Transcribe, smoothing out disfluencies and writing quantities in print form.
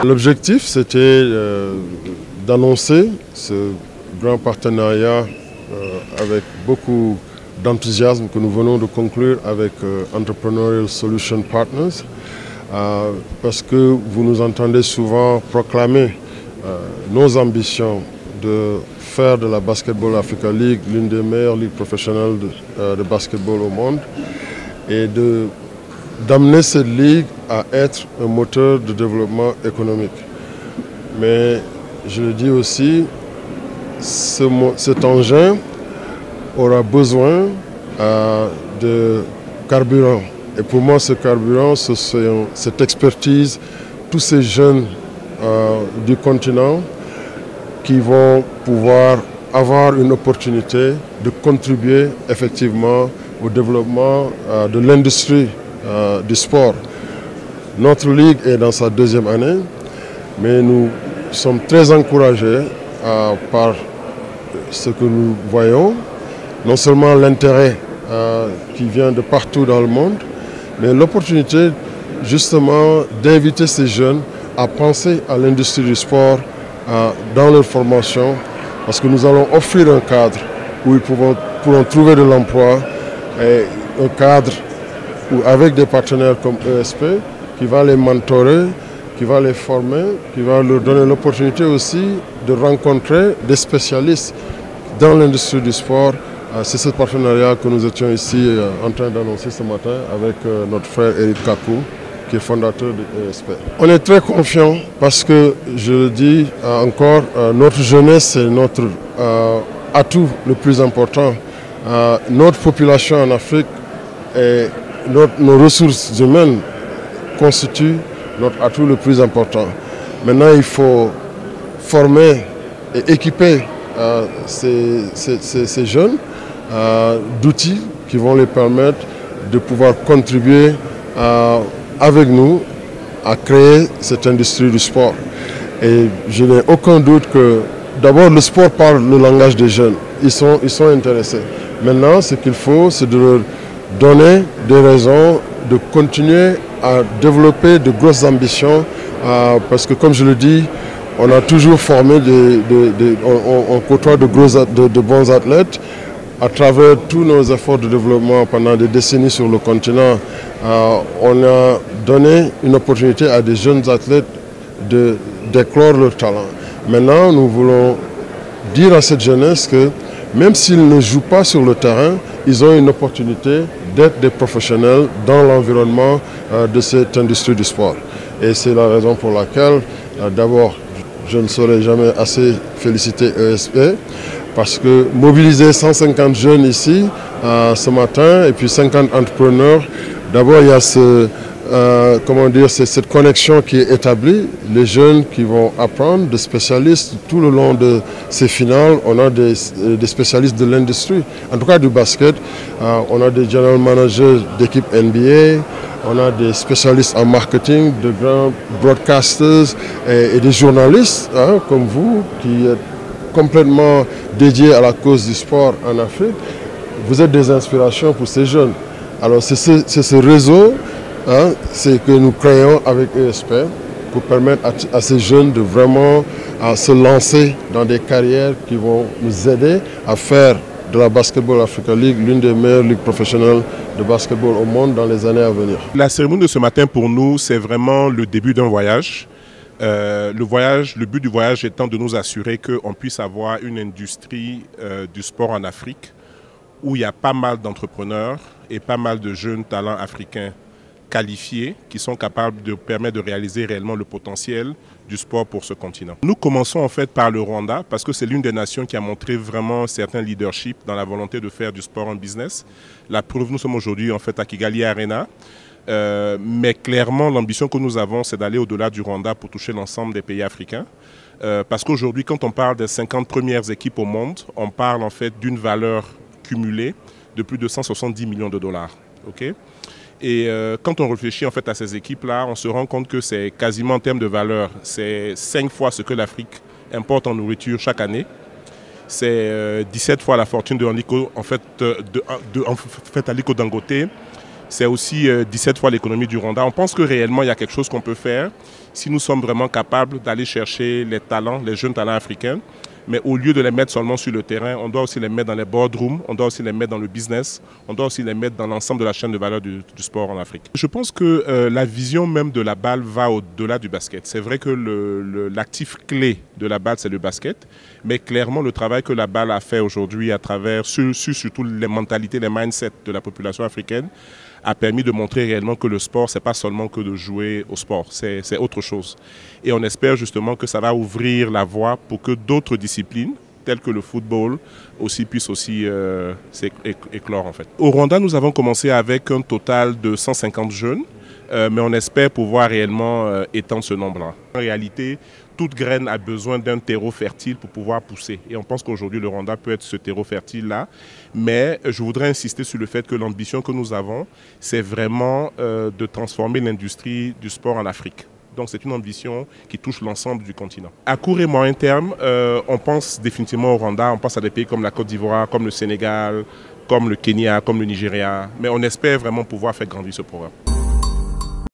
L'objectif, c'était d'annoncer ce grand partenariat avec beaucoup d'enthousiasme que nous venons de conclure avec Entrepreneurial Solution Partners, parce que vous nous entendez souvent proclamer nos ambitions de faire de la Basketball Africa League l'une des meilleures ligues professionnelles de basketball au monde et d'amener cette ligue à être un moteur de développement économique. Mais je le dis aussi, cet engin aura besoin de carburant. Et pour moi, ce carburant, c'est cette expertise, tous ces jeunes du continent qui vont pouvoir avoir une opportunité de contribuer effectivement au développement de l'industrie du sport. Notre ligue est dans sa deuxième année, mais nous sommes très encouragés par ce que nous voyons, non seulement l'intérêt qui vient de partout dans le monde, mais l'opportunité justement d'inviter ces jeunes à penser à l'industrie du sport dans leur formation, parce que nous allons offrir un cadre où ils pourront trouver de l'emploi, et un cadre où, avec des partenaires comme ESP, qui va les mentorer, qui va les former, qui va leur donner l'opportunité aussi de rencontrer des spécialistes dans l'industrie du sport. C'est ce partenariat que nous étions ici en train d'annoncer ce matin avec notre frère Eric Kakou, qui est fondateur de ESP. On est très confiants parce que, je le dis encore, notre jeunesse c'est notre atout le plus important. Notre population en Afrique et nos ressources humaines constituent notre atout le plus important. Maintenant, il faut former et équiper ces jeunes d'outils qui vont les permettre de pouvoir contribuer avec nous à créer cette industrie du sport. Et je n'ai aucun doute que d'abord le sport parle le langage des jeunes. Ils sont intéressés. Maintenant, ce qu'il faut, c'est de leur donner des raisons de continuer à développer de grosses ambitions parce que, comme je le dis, on a toujours formé, on côtoie de bons athlètes. À travers tous nos efforts de développement pendant des décennies sur le continent, on a donné une opportunité à des jeunes athlètes d'éclore leur talent. Maintenant, nous voulons dire à cette jeunesse que même s'ils ne jouent pas sur le terrain, ils ont une opportunité d'être des professionnels dans l'environnement de cette industrie du sport. Et c'est la raison pour laquelle, d'abord, je ne saurais jamais assez féliciter ESP, parce que mobiliser 150 jeunes ici ce matin et puis 50 entrepreneurs, d'abord il y a cette connexion qui est établie, les jeunes qui vont apprendre, des spécialistes tout le long de ces finales. On a des spécialistes de l'industrie, en tout cas du basket. On a des general managers d'équipes NBA, on a des spécialistes en marketing, de grands broadcasters et des journalistes comme vous qui êtes complètement dédiés à la cause du sport en Afrique. Vous êtes des inspirations pour ces jeunes. Alors c'est ce réseau c'est que nous créons avec ESP pour permettre à ces jeunes de vraiment se lancer dans des carrières qui vont nous aider à faire de la Basketball Africa League l'une des meilleures ligues professionnelles de basketball au monde dans les années à venir. La cérémonie de ce matin pour nous, c'est vraiment le début d'un voyage. Le but du voyage étant de nous assurer qu'on puisse avoir une industrie du sport en Afrique où il y a pas mal d'entrepreneurs et pas mal de jeunes talents africains qualifiés qui sont capables de permettre de réaliser réellement le potentiel du sport pour ce continent. Nous commençons en fait par le Rwanda parce que c'est l'une des nations qui a montré vraiment certain leadership dans la volonté de faire du sport en business. La preuve, nous sommes aujourd'hui en fait à Kigali Arena. Mais clairement, l'ambition que nous avons, c'est d'aller au-delà du Rwanda pour toucher l'ensemble des pays africains. Parce qu'aujourd'hui, quand on parle des 50 premières équipes au monde, on parle en fait d'une valeur cumulée de plus de 170 millions de dollars. Okay. Et quand on réfléchit en fait à ces équipes-là, on se rend compte que c'est quasiment en termes de valeur, c'est 5 fois ce que l'Afrique importe en nourriture chaque année. C'est 17 fois la fortune de Aliko, Aliko Dangote. C'est aussi 17 fois l'économie du Rwanda. On pense que réellement, il y a quelque chose qu'on peut faire si nous sommes vraiment capables d'aller chercher les talents, les jeunes talents africains. Mais au lieu de les mettre seulement sur le terrain, on doit aussi les mettre dans les boardrooms, on doit aussi les mettre dans le business, on doit aussi les mettre dans l'ensemble de la chaîne de valeur du sport en Afrique. Je pense que la vision même de la balle va au-delà du basket. C'est vrai que l'actif clé de la balle, c'est le basket, mais clairement le travail que la balle a fait aujourd'hui à travers surtout les mentalités, les mindsets de la population africaine, a permis de montrer réellement que le sport, ce n'est pas seulement que de jouer au sport, c'est autre chose. Et on espère justement que ça va ouvrir la voie pour que d'autres disciplines, telles que le football, aussi puissent aussi éclore en fait. Au Rwanda, nous avons commencé avec un total de 150 jeunes, mais on espère pouvoir réellement étendre ce nombre-là. En réalité, toute graine a besoin d'un terreau fertile pour pouvoir pousser. Et on pense qu'aujourd'hui, le Rwanda peut être ce terreau fertile-là. Mais je voudrais insister sur le fait que l'ambition que nous avons, c'est vraiment de transformer l'industrie du sport en Afrique. Donc c'est une ambition qui touche l'ensemble du continent. À court et moyen terme, on pense définitivement au Rwanda, on pense à des pays comme la Côte d'Ivoire, comme le Sénégal, comme le Kenya, comme le Nigeria. Mais on espère vraiment pouvoir faire grandir ce programme.